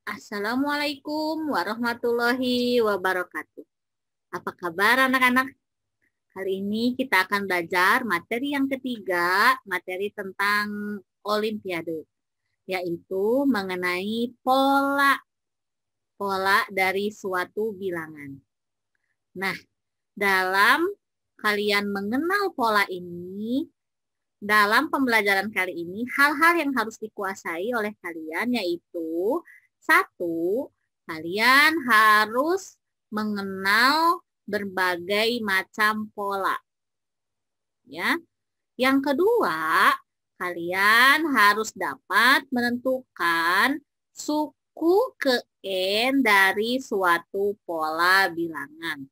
Assalamualaikum warahmatullahi wabarakatuh. Apa kabar anak-anak? Kali ini kita akan belajar materi yang ketiga, materi tentang Olimpiade, yaitu mengenai pola dari suatu bilangan. Nah, dalam kalian mengenal pola ini, dalam pembelajaran kali ini, hal-hal yang harus dikuasai oleh kalian yaitu satu, kalian harus mengenal berbagai macam pola. Ya. Yang kedua, kalian harus dapat menentukan suku ke N dari suatu pola bilangan.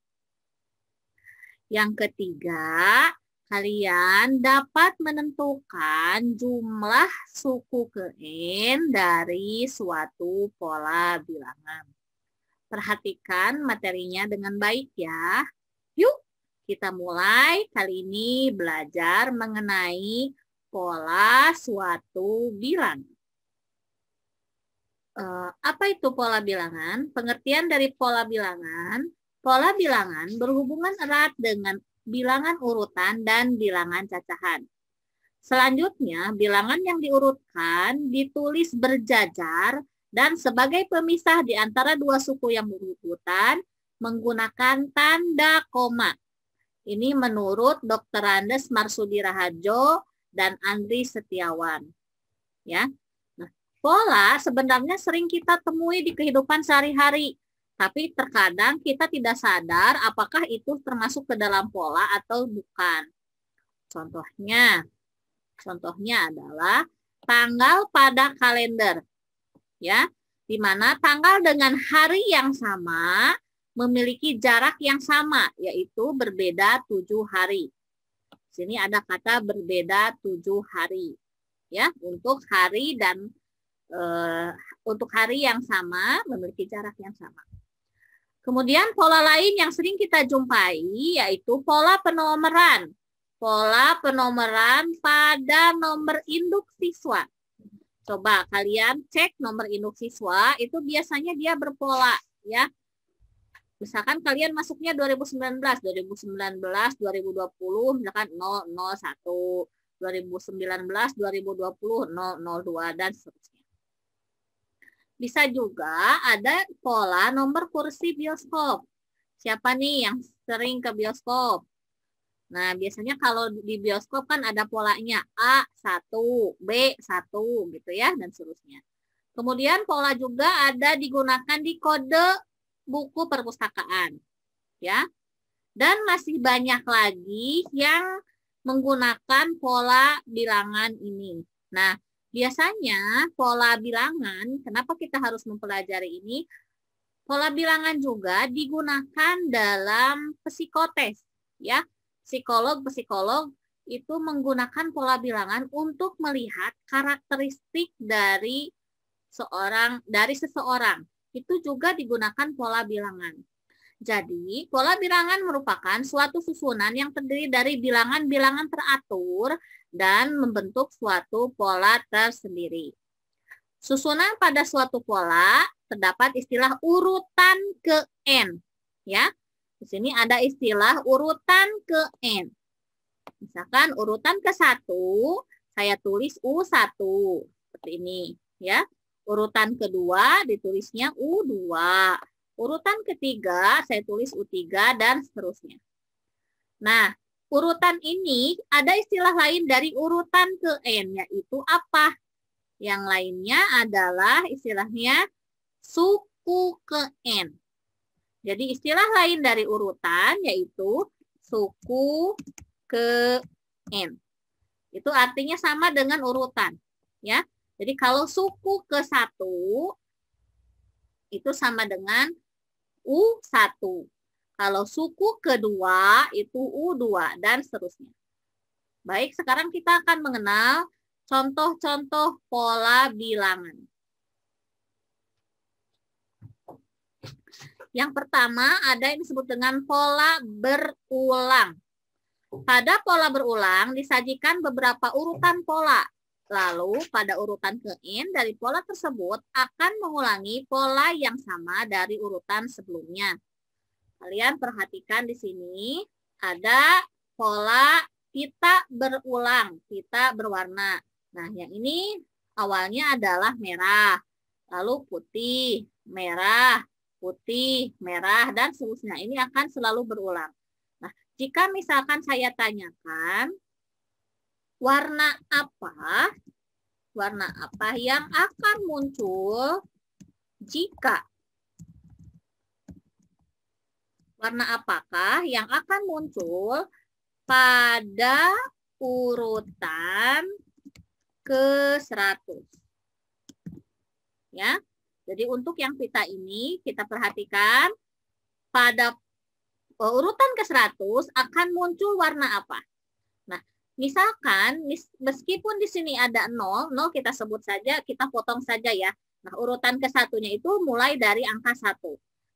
Yang ketiga, kalian dapat menentukan jumlah suku ke N dari suatu pola bilangan. Perhatikan materinya dengan baik ya. Yuk, kita mulai kali ini belajar mengenai pola suatu bilangan. Apa itu pola bilangan? Pengertian dari pola bilangan berhubungan erat dengan bilangan urutan dan bilangan cacahan. Selanjutnya, bilangan yang diurutkan ditulis berjajar dan sebagai pemisah di antara dua suku yang berurutan menggunakan tanda koma. Ini menurut Dr. Andes Marsudi Raharjo dan Andri Setiawan. Ya. Nah, pola sebenarnya sering kita temui di kehidupan sehari-hari. Tapi terkadang kita tidak sadar apakah itu termasuk ke dalam pola atau bukan. Contohnya adalah tanggal pada kalender. Ya, di mana tanggal dengan hari yang sama memiliki jarak yang sama, yaitu berbeda 7 hari. Sini ada kata berbeda 7 hari. Ya, untuk hari dan untuk hari yang sama memiliki jarak yang sama. Kemudian pola lain yang sering kita jumpai yaitu pola penomoran. Pola penomoran pada nomor induk siswa. Coba kalian cek nomor induk siswa, itu biasanya dia berpola ya. Misalkan kalian masuknya 2019, 2020, misalkan 001, 2019, 2020, 002 dan seterusnya. Bisa juga ada pola nomor kursi bioskop. Siapa nih yang sering ke bioskop? Nah, biasanya kalau di bioskop kan ada polanya A1, B1 gitu ya, dan seterusnya. Kemudian pola juga ada digunakan di kode buku perpustakaan. Ya. Dan masih banyak lagi yang menggunakan pola bilangan ini. Nah, biasanya pola bilangan, kenapa kita harus mempelajari ini? Pola bilangan juga digunakan dalam psikotes, ya. Psikolog itu menggunakan pola bilangan untuk melihat karakteristik dari seseorang. Itu juga digunakan pola bilangan. Jadi, pola bilangan merupakan suatu susunan yang terdiri dari bilangan-bilangan teratur dan membentuk suatu pola tersendiri. Susunan pada suatu pola terdapat istilah urutan ke N. Ya, di sini ada istilah urutan ke N. Misalkan urutan ke-1, saya tulis U1. Seperti ini. Ya. Urutan kedua ditulisnya U2. Urutan ketiga saya tulis U3 dan seterusnya. Nah, urutan ini ada istilah lain dari urutan ke N, yaitu apa? Yang lainnya adalah istilahnya suku ke N. Jadi istilah lain dari urutan yaitu suku ke N. Itu artinya sama dengan urutan. Ya. Jadi kalau suku ke-1 itu sama dengan U1. Kalau suku kedua itu U2 dan seterusnya. Baik, sekarang kita akan mengenal contoh-contoh pola bilangan. Yang pertama ada yang disebut dengan pola berulang. Pada pola berulang disajikan beberapa urutan pola. Lalu pada urutan ke-n dari pola tersebut akan mengulangi pola yang sama dari urutan sebelumnya. Kalian perhatikan di sini ada pola pita berulang, pita berwarna. Nah, yang ini awalnya adalah merah, lalu putih, merah, putih, merah, dan seterusnya. Ini akan selalu berulang. Nah, jika misalkan saya tanyakan, warna apa yang akan muncul jika warna apakah yang akan muncul pada urutan ke-100? Ya. Jadi untuk yang pita ini kita perhatikan pada urutan ke-100 akan muncul warna apa? Nah, misalkan meskipun di sini ada 0 kita sebut saja, kita potong saja ya. Nah, urutan ke-1-nya itu mulai dari angka 1.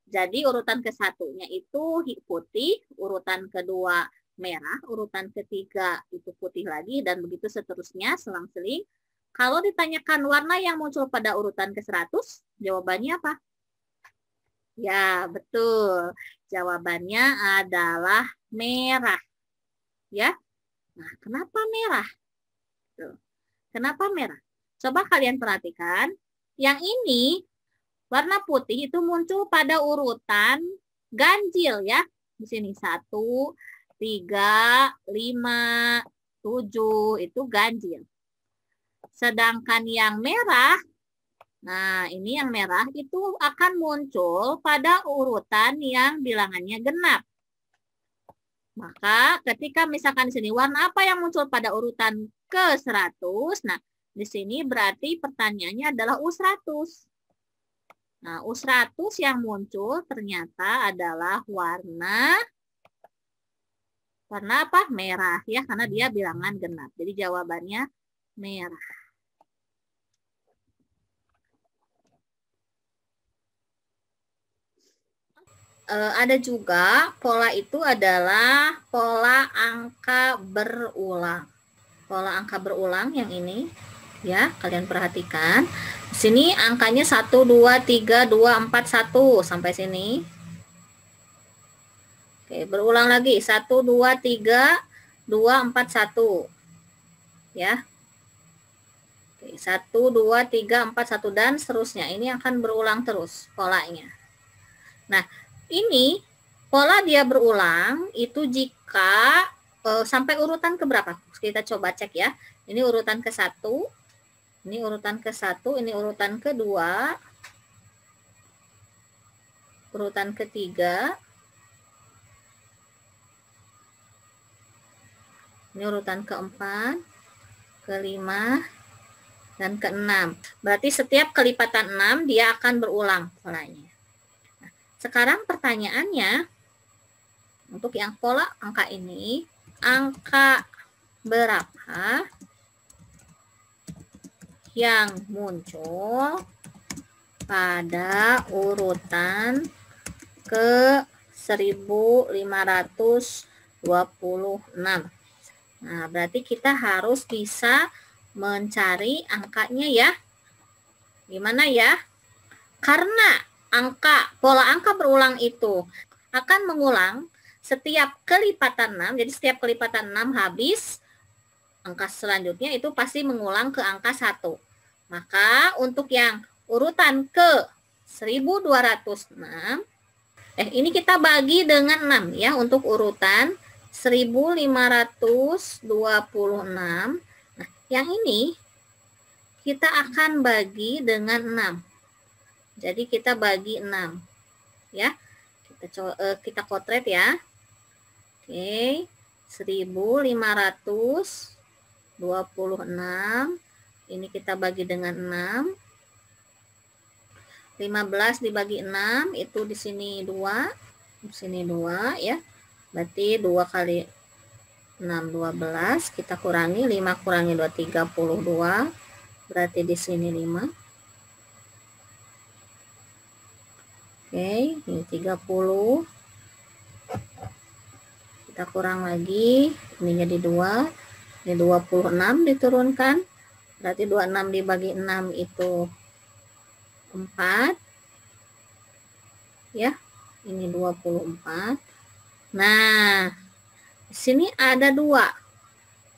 Jadi urutan ke-1-nya itu putih, urutan kedua merah, urutan ketiga itu putih lagi, dan begitu seterusnya selang-seling. Kalau ditanyakan warna yang muncul pada urutan ke-100, jawabannya apa? Ya, betul. Jawabannya adalah merah. Ya. Nah, kenapa merah? Tuh. Kenapa merah? Coba kalian perhatikan. Yang ini, warna putih itu muncul pada urutan ganjil ya. Di sini 1, 3, 5, 7 itu ganjil. Sedangkan yang merah, nah ini yang merah itu akan muncul pada urutan yang bilangannya genap. Maka ketika misalkan di sini warna apa yang muncul pada urutan ke-100, nah di sini berarti pertanyaannya adalah U100. Nah, U100 yang muncul ternyata adalah warna apa? Merah ya, karena dia bilangan genap. Jadi jawabannya merah. Ada juga pola itu adalah pola angka berulang. Pola angka berulang yang ini ya, kalian perhatikan. Di sini angkanya 1 2 3 2 4 1 sampai sini. Oke, berulang lagi 1 2 3 2 4 1. Ya. Oke, 1 2 3 4 1 dan seterusnya. Ini akan berulang terus polanya. Nah, ini pola dia berulang itu jika sampai urutan ke berapa? Kita coba cek ya. Ini urutan ke-1. Ini urutan ke-1, ini urutan kedua. Urutan ketiga. Ini urutan keempat, kelima, dan keenam. Berarti setiap kelipatan 6 dia akan berulang polanya. Sekarang pertanyaannya, untuk yang pola angka ini, angka berapa yang muncul pada urutan ke 1526? Nah, berarti kita harus bisa mencari angkanya ya. Gimana ya? Karena pola angka berulang itu akan mengulang setiap kelipatan 6. Jadi setiap kelipatan 6 habis, angka selanjutnya itu pasti mengulang ke angka 1. Maka untuk yang urutan ke 1206, ini kita bagi dengan 6 ya, untuk urutan 1526. Nah, yang ini kita akan bagi dengan 6. Jadi kita bagi 6 ya. Kita kotret ya. Oke, 1526 ini kita bagi dengan 6. 15 dibagi 6 itu di sini 2, di sini 2 ya. Berarti 2 kali 6 12, kita kurangi 5 kurangi 2 32. Berarti di sini 5. Oke, ini 30. Kita kurang lagi, ini jadi 2. Ini 26 diturunkan. Berarti 26 dibagi 6 itu 4. Ya, ini 24. Nah, di sini ada 2.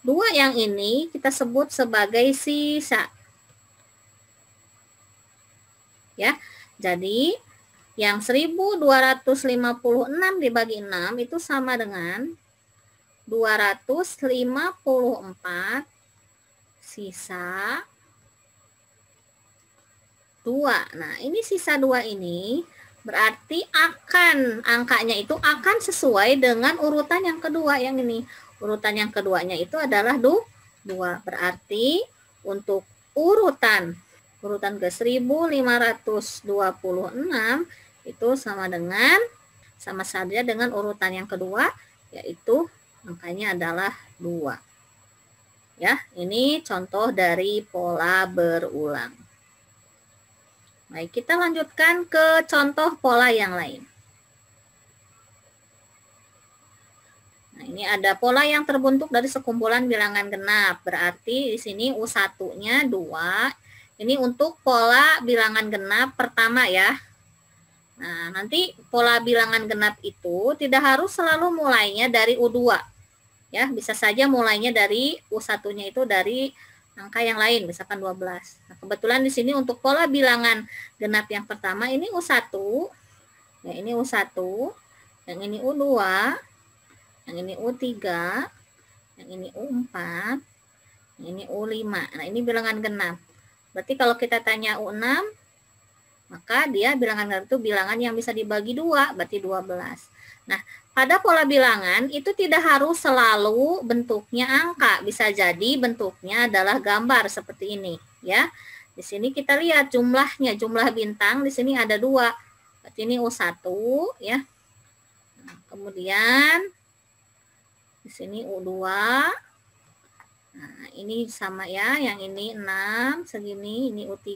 2 yang ini kita sebut sebagai sisa. Ya, jadi yang 1256 dibagi 6 itu sama dengan 254 sisa 2. Nah, ini sisa 2 ini berarti angkanya itu akan sesuai dengan urutan yang kedua yang ini. Urutan yang keduanya itu adalah 2. Berarti untuk urutan ke 1526 itu sama saja dengan urutan yang kedua, yaitu angkanya adalah 2. Ya, ini contoh dari pola berulang. Baik, kita lanjutkan ke contoh pola yang lain. Nah, ini ada pola yang terbentuk dari sekumpulan bilangan genap. Berarti di sini U1-nya 2. Ini untuk pola bilangan genap pertama ya. Nah, nanti pola bilangan genap itu tidak harus selalu mulainya dari U2. Ya, bisa saja mulainya dari U1-nya itu dari angka yang lain, misalkan 12. Nah, kebetulan di sini untuk pola bilangan genap yang pertama ini U1, ya ini U1, yang ini U2, yang ini U3, yang ini U4, yang ini U5. Nah, ini bilangan genap. Berarti kalau kita tanya U6, maka dia bilangan genap itu bilangan yang bisa dibagi 2, berarti 12. Nah, pada pola bilangan itu tidak harus selalu bentuknya angka, bisa jadi bentuknya adalah gambar seperti ini, ya. Di sini kita lihat jumlahnya, jumlah bintang di sini ada 2. Berarti ini U1 ya. Nah, kemudian di sini U2. Nah, ini sama ya, yang ini 6 segini, ini U3.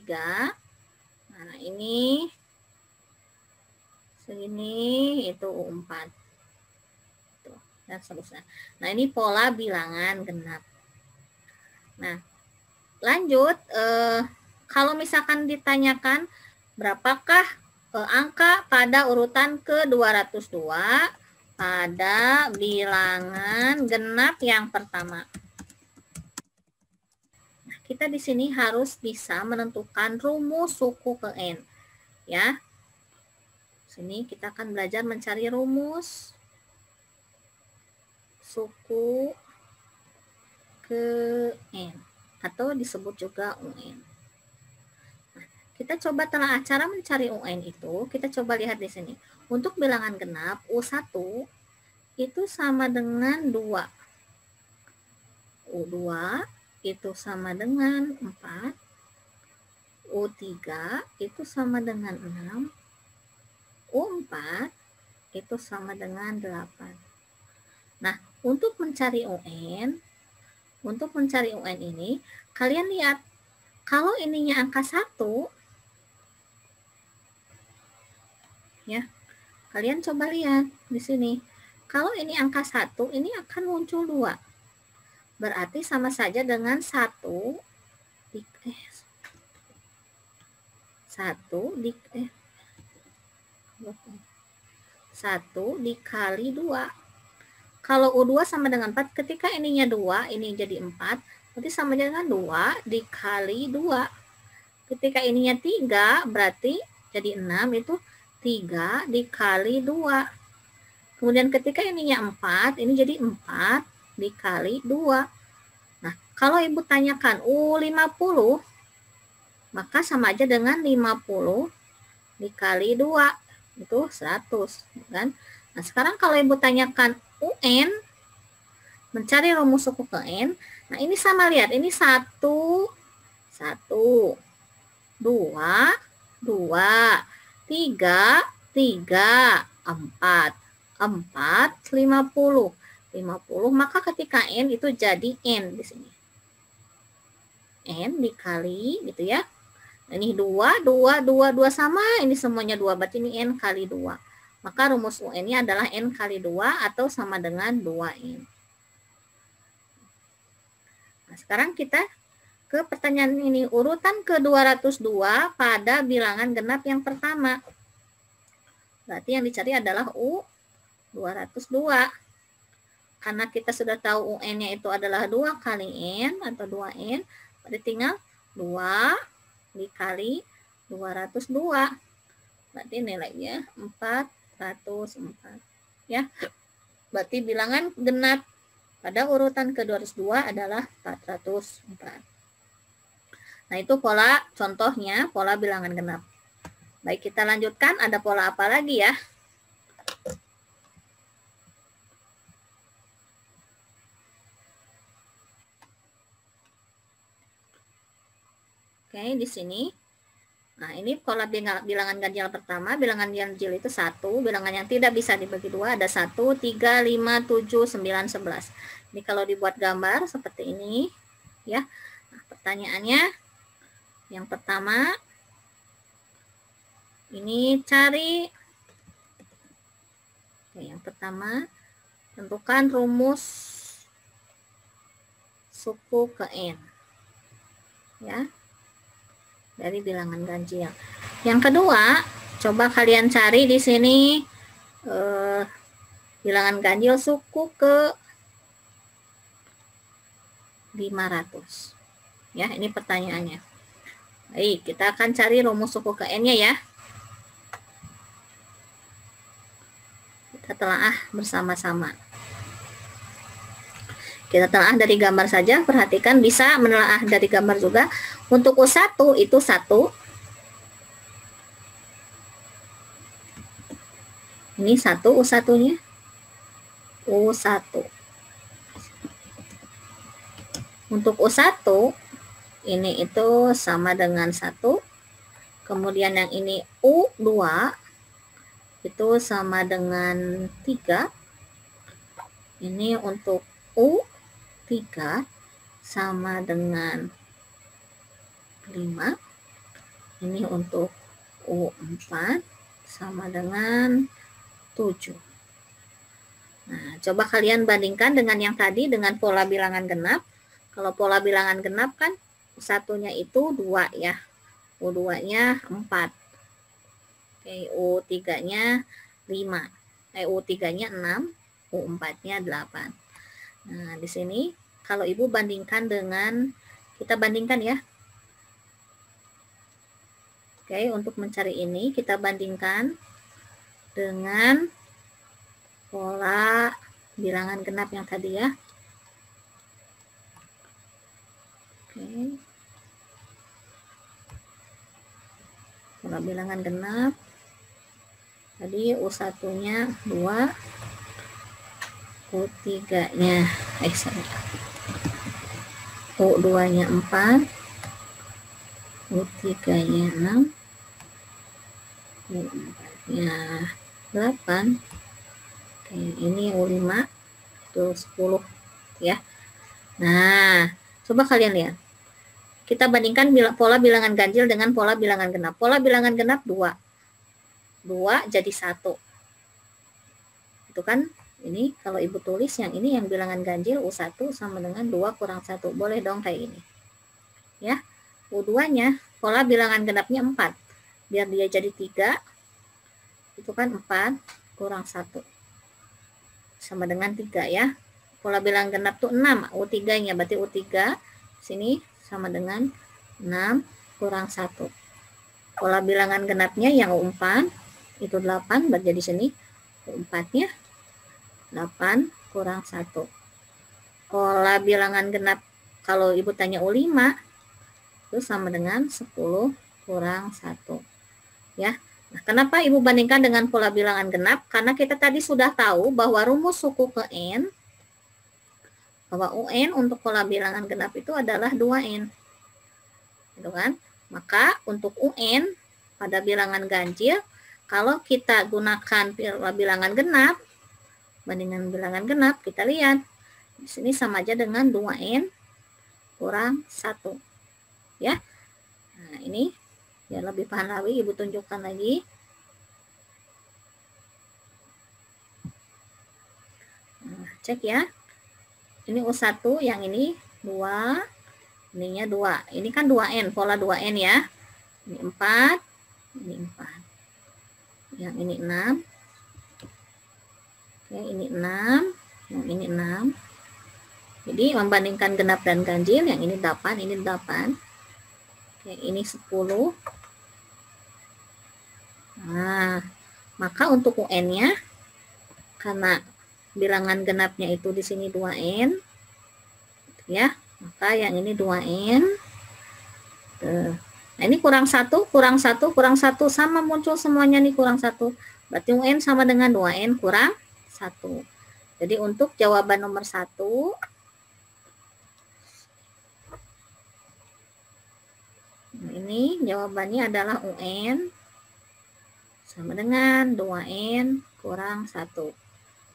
Nah, ini segini, itu U4. Dan seterusnya. Nah, ini pola bilangan genap. Nah, lanjut, kalau misalkan ditanyakan berapakah angka pada urutan ke-202 pada bilangan genap yang pertama. Nah, kita di sini harus bisa menentukan rumus suku ke N. Ya. Sini kita akan belajar mencari rumus suku ke N atau disebut juga UN. Nah, kita coba telah cara mencari UN itu, kita coba lihat di sini. Untuk bilangan genap U1 itu sama dengan 2. U2 itu sama dengan 4. U3 itu sama dengan 6. U4 itu sama dengan 8. Nah, untuk mencari UN ini, kalian lihat, kalau ininya angka 1, ya, kalian coba lihat di sini. Kalau ini angka 1, ini akan muncul 2. Berarti sama saja dengan 1 dikali 2. Kalau U2 sama dengan 4, ketika ininya 2, ini jadi 4, berarti sama dengan 2 dikali 2. Ketika ininya 3, berarti jadi 6, itu 3 dikali 2. Kemudian ketika ininya 4, ini jadi 4 dikali 2. Nah, kalau Ibu tanyakan U50, maka sama aja dengan 50 dikali 2, itu 100. Kan? Nah, sekarang kalau Ibu tanyakan UN, mencari rumus suku ke N. Nah, ini sama, lihat, ini 1, 2, 2, 3, 4, 50. 50, maka ketika N itu jadi N di sini. N dikali gitu ya. Nah, ini 2 sama, ini semuanya 2, berarti ini N kali 2. Maka rumus UN-nya adalah N kali 2 atau sama dengan 2N. Nah, sekarang kita ke pertanyaan ini. Urutan ke-202 pada bilangan genap yang pertama. Berarti yang dicari adalah U202. Karena kita sudah tahu UN-nya itu adalah 2 kali N atau 2N, berarti tinggal 2 dikali 202. Berarti nilainya 404. Ya. Berarti bilangan genap pada urutan ke-202 adalah 404. Nah, itu pola contohnya, pola bilangan genap. Baik, kita lanjutkan. Ada pola apa lagi ya? Oke, di sini. Nah, ini pola bilangan ganjil pertama. Bilangan ganjil itu 1. Bilangan yang tidak bisa dibagi 2 ada 1, 3, 5, 7, 9, 11. Ini kalau dibuat gambar seperti ini. Ya. Nah, pertanyaannya yang pertama, ini cari. Oke, yang pertama, tentukan rumus suku ke N. Ya. Dari bilangan ganjil. Yang kedua, coba kalian cari di sini bilangan ganjil suku ke 500. Ya, ini pertanyaannya. Baik, kita akan cari rumus suku ke N-nya ya. Kita telaah bersama-sama. Kita telaah dari gambar saja, perhatikan bisa menelaah dari gambar juga. Untuk U1 itu 1. Ini 1 U1-nya. U1. Untuk U1 ini itu sama dengan 1. Kemudian yang ini U2 itu sama dengan 3. Ini untuk U3 sama dengan 5. Ini untuk U4 sama dengan 7. Nah, coba kalian bandingkan dengan yang tadi dengan pola bilangan genap. Kalau pola bilangan genap kan satunya itu 2 ya. U2-nya 4. Oke, U3-nya 5. U3-nya 6, U4-nya 8. Nah, di sini kalau Ibu bandingkan dengan, kita bandingkan ya. Oke, untuk mencari ini kita bandingkan dengan pola bilangan genap yang tadi ya. Oke. Pola bilangan genap. Tadi U1-nya 2, U3-nya U2-nya 4, U3-nya 6, U4-nya 8. Oke, ini U5 itu 10 ya. Nah, coba kalian lihat. Kita bandingkan pola bilangan ganjil dengan pola bilangan genap. Pola bilangan genap 2. 2 jadi 1. Itu kan ini kalau Ibu tulis yang ini yang bilangan ganjil U1 sama dengan 2 kurang 1. Boleh dong kayak ini. Ya. U2-nya pola bilangan genapnya 4. Biar dia jadi 3. Itu kan 4 kurang 1. Sama dengan 3 ya. Pola bilangan genap tuh 6. U3-nya berarti U3 sini sama dengan 6 kurang 1. Pola bilangan genapnya yang U4 itu 8, berarti di sini U4-nya 8 kurang 1. Pola bilangan genap kalau Ibu tanya U5 itu sama dengan 10 kurang 1. Ya. Nah, kenapa Ibu bandingkan dengan pola bilangan genap? Karena kita tadi sudah tahu bahwa rumus suku ke N, bahwa UN untuk pola bilangan genap itu adalah 2N. Gitu kan? Maka untuk UN pada bilangan ganjil, kalau kita gunakan pola bilangan genap, bandingan bilangan genap, kita lihat. Di sini sama aja dengan 2N kurang 1. Ya. Nah, ini biar lebih paham lagi, Ibu tunjukkan lagi. Nah, cek ya. Ini U1, yang ini 2, ininya 2. Ini kan 2N, pola 2N ya. Ini 4, ini 4. Yang ini 6. Oke, ini 6, yang ini 6. Jadi membandingkan genap dan ganjil, yang ini 8, ini 8. Oke, ini 10. Nah, maka untuk UN-nya, karena bilangan genapnya itu di sini 2N, ya, maka yang ini 2N. Nah, ini kurang 1, kurang 1, kurang 1, sama muncul semuanya nih kurang 1. Berarti UN sama dengan 2N kurang 1. Jadi untuk jawaban nomor 1, ini jawabannya adalah UN sama dengan 2N kurang 1.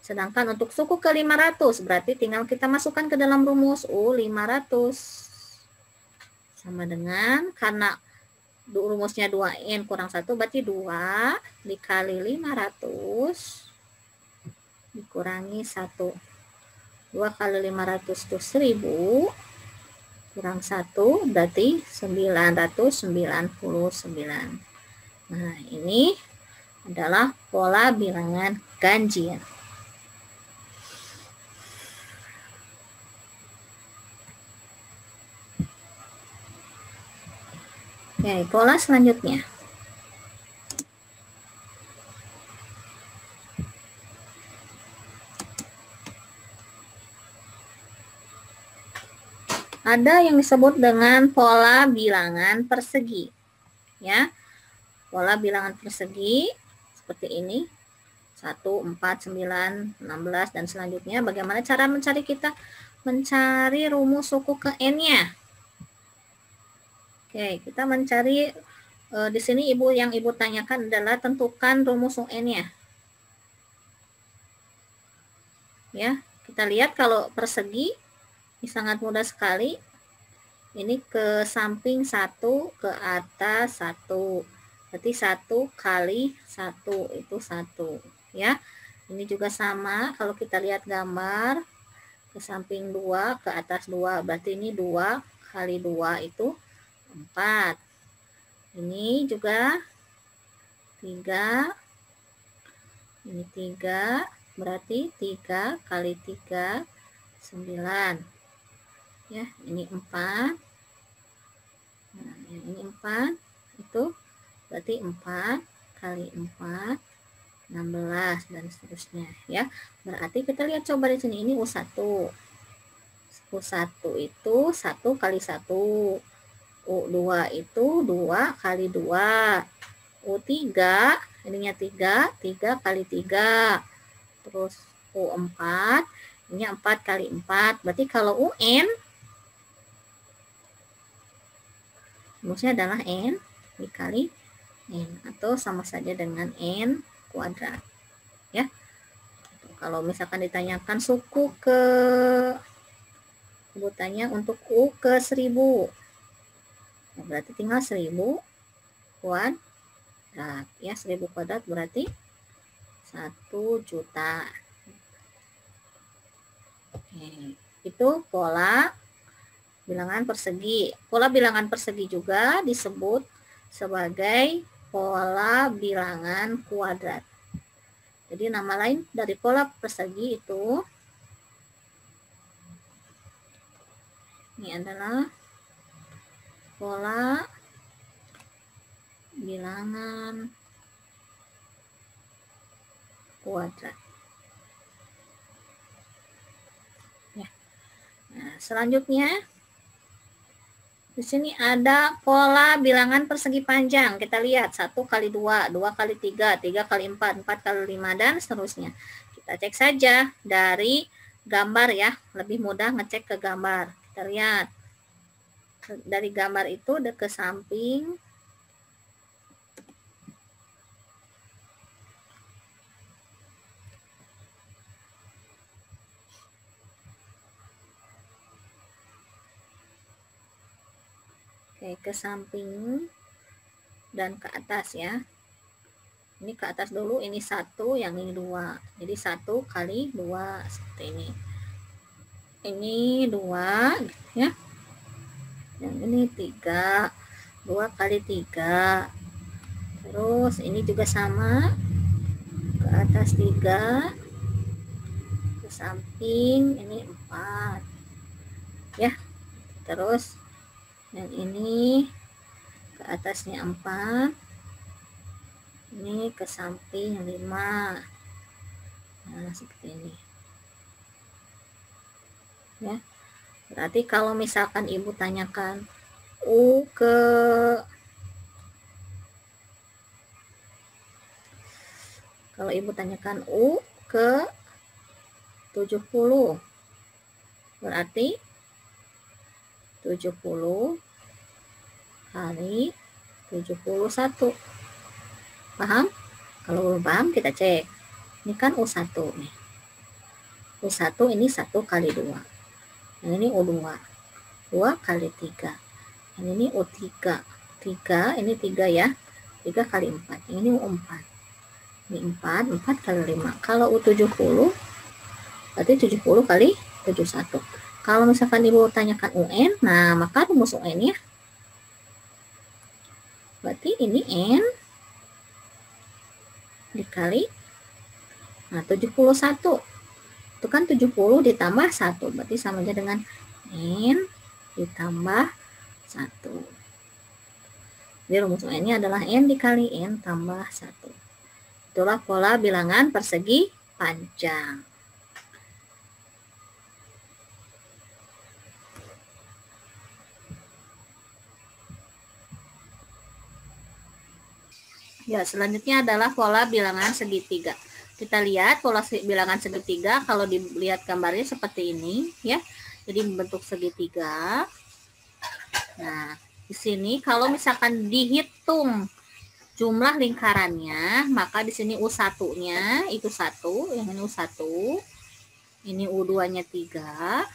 Sedangkan untuk suku ke 500, berarti tinggal kita masukkan ke dalam rumus U500. Sama dengan, karena rumusnya 2N kurang 1, berarti 2 dikali 500 dikurangi 1. 2 kali 500 itu 1000, kurang 1, berarti 999. Nah, ini adalah pola bilangan ganjil. Oke, pola selanjutnya. Ada yang disebut dengan pola bilangan persegi. Ya. Pola bilangan persegi seperti ini. 1, 4, 9, 16 dan selanjutnya. Bagaimana cara mencari kita? Mencari rumus suku ke N-nya. Oke, kita mencari di sini yang ibu tanyakan adalah tentukan rumus UN-nya. Ya, kita lihat kalau persegi ini sangat mudah sekali. Ini ke samping 1, ke atas 1. Berarti 1 kali 1 itu 1, ya. Ini juga sama kalau kita lihat gambar ke samping 2, ke atas 2. Berarti ini 2 kali 2 itu 4. Ini juga 3. Ini 3, berarti 3 kali 3 9. Ya, ini 4. Nah, yang ini 4 itu berarti 4 kali 4 16 dan seterusnya, ya. Berarti kita lihat coba di sini, ini U1. U1 itu 1 kali 1. U2 itu 2 kali 2. U3 ininya 3, 3 kali 3. Terus U4 ini 4 kali 4. Berarti kalau UN rumusnya adalah N dikali N, atau sama saja dengan N kuadrat, ya. Kalau misalkan ditanyakan suku ke, sebutannya untuk U ke 1000, nah, berarti tinggal 1000 kuadrat, ya. 1000 kuadrat berarti 1 juta. Oke, itu pola bilangan persegi. Pola bilangan persegi juga disebut sebagai pola bilangan kuadrat. Jadi nama lain dari pola persegi itu, ini adalah pola bilangan kuadrat. Ya. Nah, selanjutnya di sini ada pola bilangan persegi panjang. Kita lihat 1 kali 2, 2 kali 3, 3 kali 4, 4 kali 5 dan seterusnya. Kita cek saja dari gambar, ya. Lebih mudah ngecek ke gambar. Kita lihat dari gambar itu ke samping. Oke, ke samping dan ke atas, ya. Ini ke atas dulu, ini 1, yang ini 2. Jadi 1 kali 2 seperti ini. Ini 2, ya. Yang ini 3. 2 kali 3. Terus ini juga sama. Ke atas 3. Ke samping ini 4. Ya. Terus yang ini ke atasnya 4. Ini ke samping 5. Nah, seperti ini. Ya. Berarti kalau misalkan Ibu tanyakan U ke kalau Ibu tanyakan U ke 70, berarti 70 kali 71. Paham? Kalau belum paham kita cek. Ini kan U1 nih. U1 ini 1 kali 2. Yang ini U2. 2 kali 3. Yang ini U3. 3, ini 3 ya. 3 kali 4. Yang ini U4. Ini 4, 4 kali 5. Kalau U70, berarti 70 kali 71. Kalau misalkan Ibu tanyakan UN, nah maka rumus UN ya. Berarti ini N dikali, nah 71. Itu kan 70 ditambah 1. Berarti sama aja dengan N ditambah 1. Jadi rumus UN-nya adalah N dikali N tambah 1. Itulah pola bilangan persegi panjang. Ya, selanjutnya adalah pola bilangan segitiga. Kita lihat pola bilangan segitiga, kalau dilihat gambarnya seperti ini ya. Jadi membentuk segitiga. Nah, di sini kalau misalkan dihitung jumlah lingkarannya, maka di sini U1-nya itu 1, yang ini U1. Ini U2-nya 3.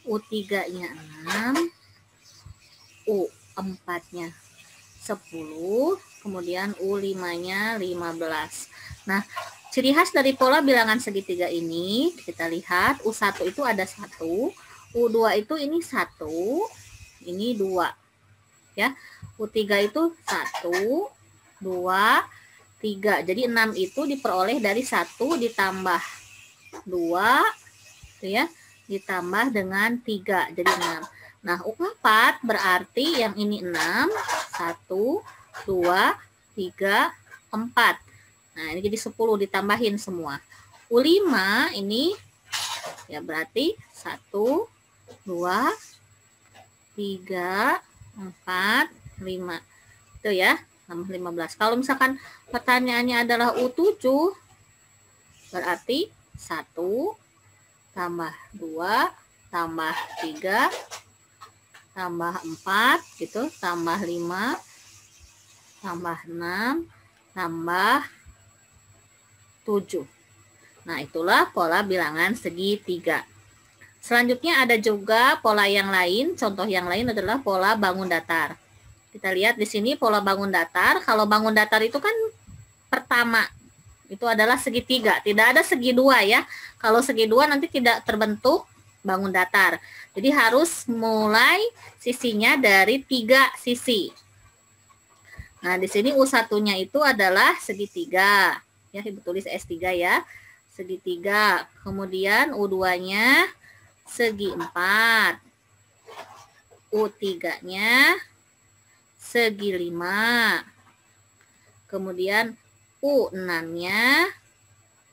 U3-nya 6. U4-nya 10, kemudian U5-nya 15. Nah, ciri khas dari pola bilangan segitiga ini, kita lihat U1 itu ada 1, U2 itu ini 1, ini 2. Ya. U3 itu 1, 2, 3. Jadi 6 itu diperoleh dari 1 ditambah 2, gitu ya, ditambah dengan 3, jadi 6. Nah, U4 berarti yang ini 6, 1, 2, 3, 4. Nah, ini jadi 10 ditambahin semua. U5 ini ya berarti 1, 2, 3, 4, 5. Itu ya, tambah 15. Kalau misalkan pertanyaannya adalah U7, berarti 1 tambah 2 tambah 3 tambah 4 gitu, tambah 5 tambah 6 tambah 7. Nah, itulah pola bilangan segitiga. Selanjutnya ada juga pola yang lain, contoh yang lain adalah pola bangun datar. Kita lihat di sini pola bangun datar. Kalau bangun datar itu kan pertama itu adalah segitiga, tidak ada segi dua ya. Kalau segi dua nanti tidak terbentuk bangun datar. Jadi harus mulai sisinya dari 3 sisi. Nah, di sini U1-nya itu adalah segitiga. Ya, Ibu tulis S3 ya. Segitiga. Kemudian U2-nya segi 4. U3-nya segi 5. Kemudian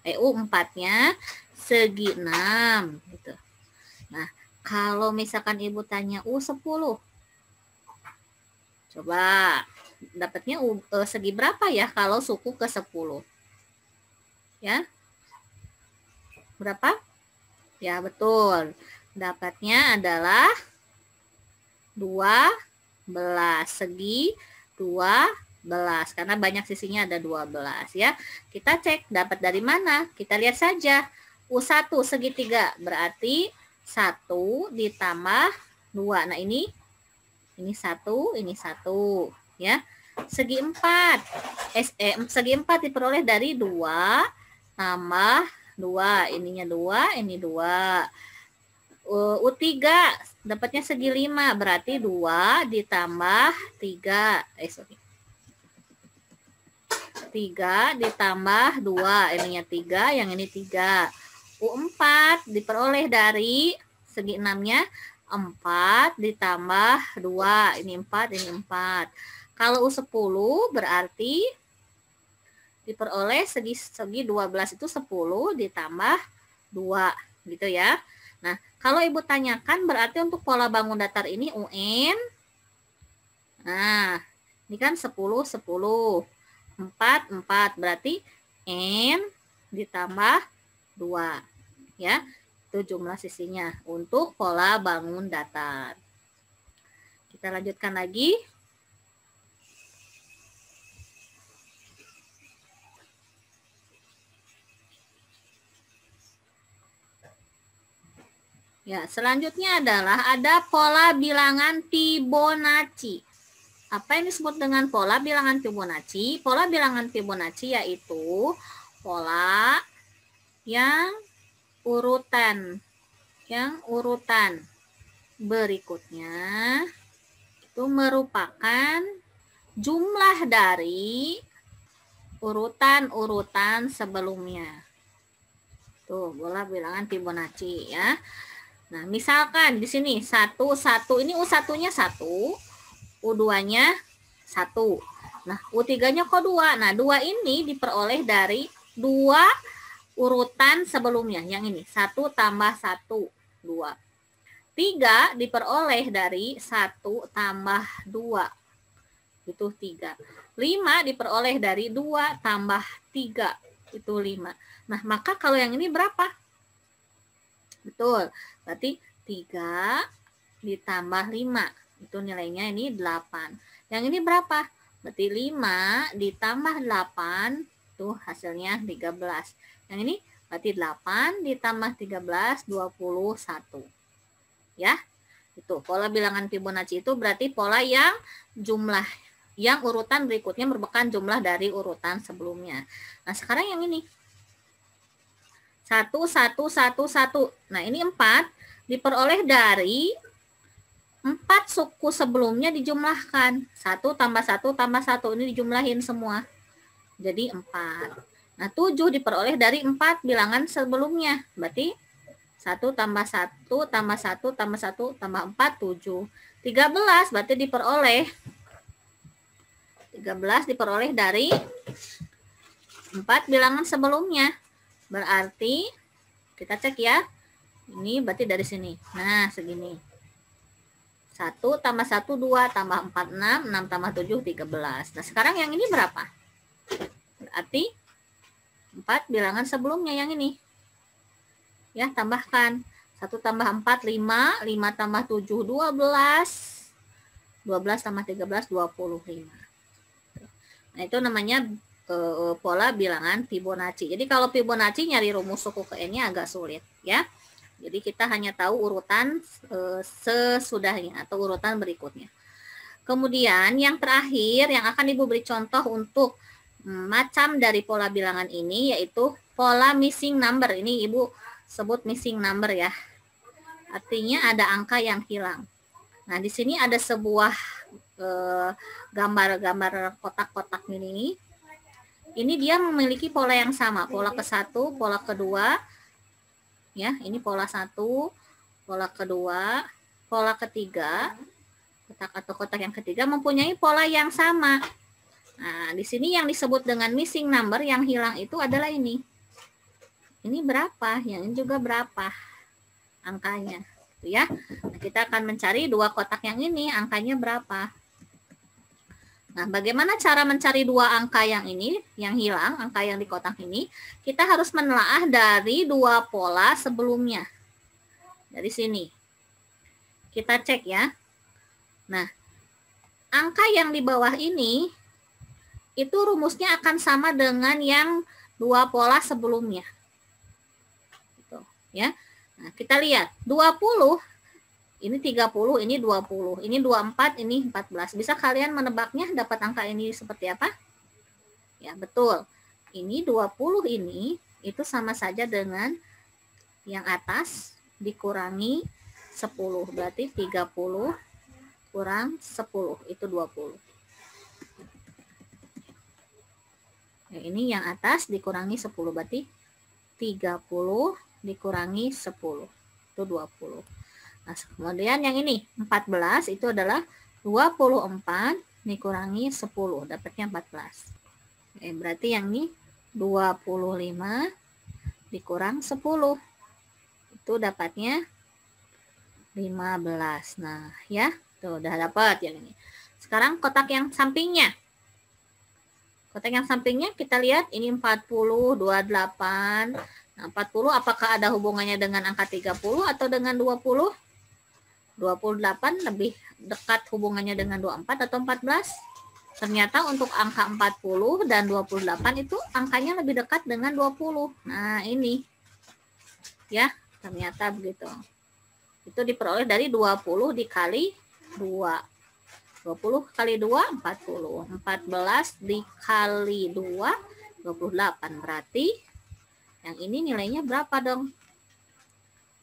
U4-nya segi 6 gitu. Nah, kalau misalkan Ibu tanya U10, coba dapatnya segi berapa ya kalau suku ke 10? Ya. Berapa? Ya, betul. Dapatnya adalah 12. Segi 12. Karena banyak sisinya ada 12 ya. Kita cek dapat dari mana? Kita lihat saja. U1 segitiga berarti 1 ditambah 2. Nah, ini 1, ini 1 ya. Segi 4. Segi 4 diperoleh dari 2 tambah 2. Ininya 2, ini 2. U3 dapatnya segi 5, berarti 2 ditambah 3. 3 ditambah 2, ininya 3, yang ini 3. U4 diperoleh dari segi 6-nya 4 ditambah 2, ini 4, ini 4. Kalau U10 berarti diperoleh segi 12 itu 10 ditambah 2, gitu ya. Nah, kalau Ibu tanyakan berarti untuk pola bangun datar ini UN. Nah, ini kan 10, 10. 4, 4. Berarti N ditambah 2. Ya, itu jumlah sisinya untuk pola bangun datar. Kita lanjutkan lagi. Ya, selanjutnya adalah ada pola bilangan Fibonacci. Apa yang disebut dengan pola bilangan Fibonacci? Pola bilangan Fibonacci yaitu pola yang urutan berikutnya itu merupakan jumlah dari urutan-urutan sebelumnya. Tuh, pola bilangan Fibonacci ya. Nah, misalkan di sini 1, 1, ini U1-nya 1, U2-nya 1. Nah, U3-nya kok 2. Nah, 2 ini diperoleh dari 2 urutan sebelumnya. Yang ini, 1 tambah 1, 2. 3 diperoleh dari 1 tambah 2. Itu 3. 5 diperoleh dari 2 tambah 3. Itu 5. Nah, maka kalau yang ini berapa? Betul. Berarti 3 ditambah 5. Itu nilainya ini 8. Yang ini berapa? Berarti 5 ditambah 8. Itu hasilnya 13. Yang ini berarti 8 ditambah 13, 21. Ya. Itu pola bilangan Fibonacci itu berarti pola yang jumlah. Yang urutan berikutnya merupakan jumlah dari urutan sebelumnya. Nah, sekarang yang ini. 1, 1, 1, 1. Nah, ini 4 diperoleh dari 4 suku sebelumnya dijumlahkan. 1 tambah 1 tambah 1. Ini dijumlahin semua. Jadi 4. Nah, 7 diperoleh dari 4 bilangan sebelumnya. Berarti 1 tambah 1 tambah 1 tambah 1 tambah 4, 7. 13 berarti diperoleh. 13 diperoleh dari 4 bilangan sebelumnya. Berarti kita cek ya. Ini berarti dari sini. Nah, segini. 1 tambah 1, 2, tambah 4, 6, 6 tambah 7, 13. Nah, sekarang yang ini berapa? Berarti 4 bilangan sebelumnya yang ini. Ya, tambahkan. 1 tambah 4, 5. 5 tambah 7, 12. 12 tambah 13, 25. Nah, itu namanya pola bilangan Fibonacci. Jadi kalau Fibonacci nyari rumus suku ke N-nya agak sulit ya. Jadi kita hanya tahu urutan sesudahnya atau urutan berikutnya. Kemudian yang terakhir yang akan Ibu beri contoh untuk macam dari pola bilangan ini yaitu pola missing number. Ini Ibu sebut missing number ya. Artinya ada angka yang hilang. Nah, di sini ada sebuah gambar-gambar kotak-kotak ini. Ini dia memiliki pola yang sama, pola ke-1, pola kedua. Ya, ini pola 1, pola kedua, pola ketiga. Kotak atau kotak yang ketiga mempunyai pola yang sama. Nah, di sini yang disebut dengan missing number yang hilang itu adalah ini. Ini berapa? Yang ini juga berapa angkanya? Gitu ya. Nah, kita akan mencari dua kotak yang ini, angkanya berapa? Nah, bagaimana cara mencari dua angka yang ini, yang hilang, angka yang di kotak ini? Kita harus menelaah dari dua pola sebelumnya. Dari sini. Kita cek ya. Nah, angka yang di bawah ini, itu rumusnya akan sama dengan yang dua pola sebelumnya. Gitu, ya. Nah, kita lihat. 20, ini 30, ini 20, ini 24, ini 14. Bisa kalian menebaknya dapat angka ini seperti apa? Ya, betul. Ini 20 ini itu sama saja dengan yang atas dikurangi 10. Berarti 30 kurang 10 itu 20. Nah, ini yang atas dikurangi 10 berarti 30 dikurangi 10 itu 20. Nah, kemudian yang ini 14 itu adalah 24 dikurangi 10 dapatnya 14. Berarti yang ini 25 dikurang 10 itu dapatnya 15. Nah, ya, tuh udah dapat yang ini. Sekarang kotak yang sampingnya. Kotak yang sampingnya kita lihat ini 40, 28. Nah, 40 apakah ada hubungannya dengan angka 30 atau dengan 20? 28 lebih dekat hubungannya dengan 24 atau 14? Ternyata untuk angka 40 dan 28 itu angkanya lebih dekat dengan 20. Nah, ini. Ya, ternyata begitu. Itu diperoleh dari 20 dikali 2. 20 kali 2, 40. 14 dikali 2, 28. Berarti yang ini nilainya berapa dong?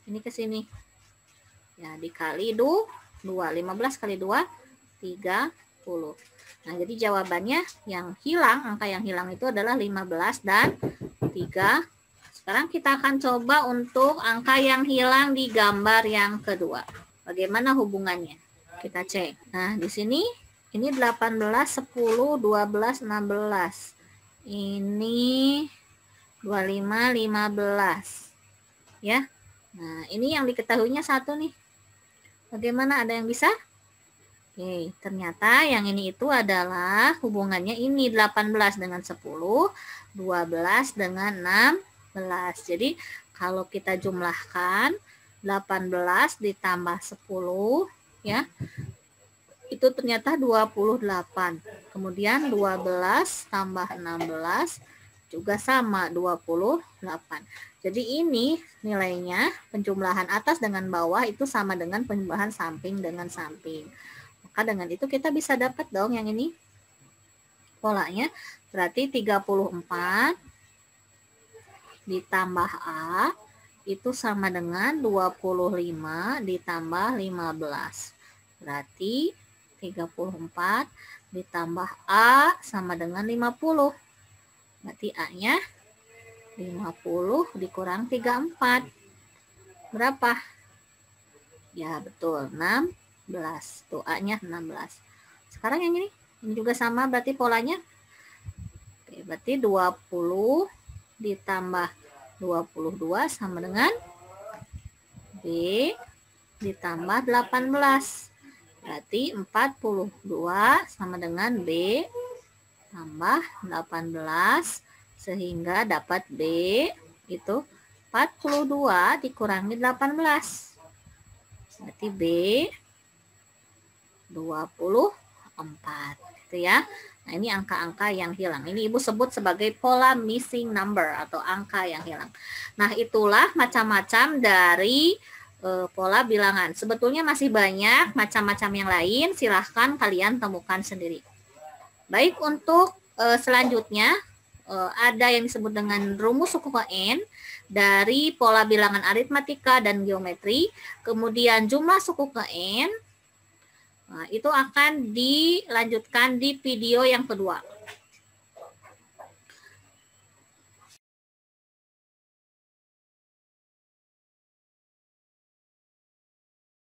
Ini ke sini. Ya, dikali 2. 15 kali 2, 30. Nah, jadi jawabannya yang hilang, angka yang hilang itu adalah 15 dan 3. Sekarang kita akan coba untuk angka yang hilang di gambar yang kedua. Bagaimana hubungannya? Kita cek. Nah, di sini ini 18, 10, 12, 16. Ini 25, 15. Ya. Nah, ini yang diketahuinya 1 nih. Bagaimana, ada yang bisa? Oke, ternyata yang ini itu adalah hubungannya ini 18 dengan 10, 12 dengan 16. Jadi kalau kita jumlahkan 18 ditambah 10 ya, itu ternyata 28. Kemudian 12 tambah 16 juga sama 28. Jadi ini nilainya penjumlahan atas dengan bawah itu sama dengan penjumlahan samping dengan samping. Maka dengan itu kita bisa dapat dong yang ini polanya. Berarti 34 ditambah A itu sama dengan 25 ditambah 15. Berarti 34 ditambah A sama dengan 50. Berarti A-nya 50 dikurang 34. Berapa? Ya, betul. 6. Tuh A-nya 16. Sekarang yang ini juga sama berarti polanya. Oke, berarti 20 ditambah 22 sama dengan B ditambah 18. Berarti 42 sama dengan B tambah 18 sehingga dapat B itu 42 dikurangi 18. Berarti B 24 gitu ya. Nah, ini angka-angka yang hilang. Ini Ibu sebut sebagai pola missing number atau angka yang hilang. Nah, itulah macam-macam dari pola bilangan. Sebetulnya masih banyak macam-macam yang lain, silahkan kalian temukan sendiri. Baik, untuk selanjutnya ada yang disebut dengan rumus suku ke N dari pola bilangan aritmatika dan geometri, kemudian jumlah suku ke N. Nah, itu akan dilanjutkan di video yang kedua.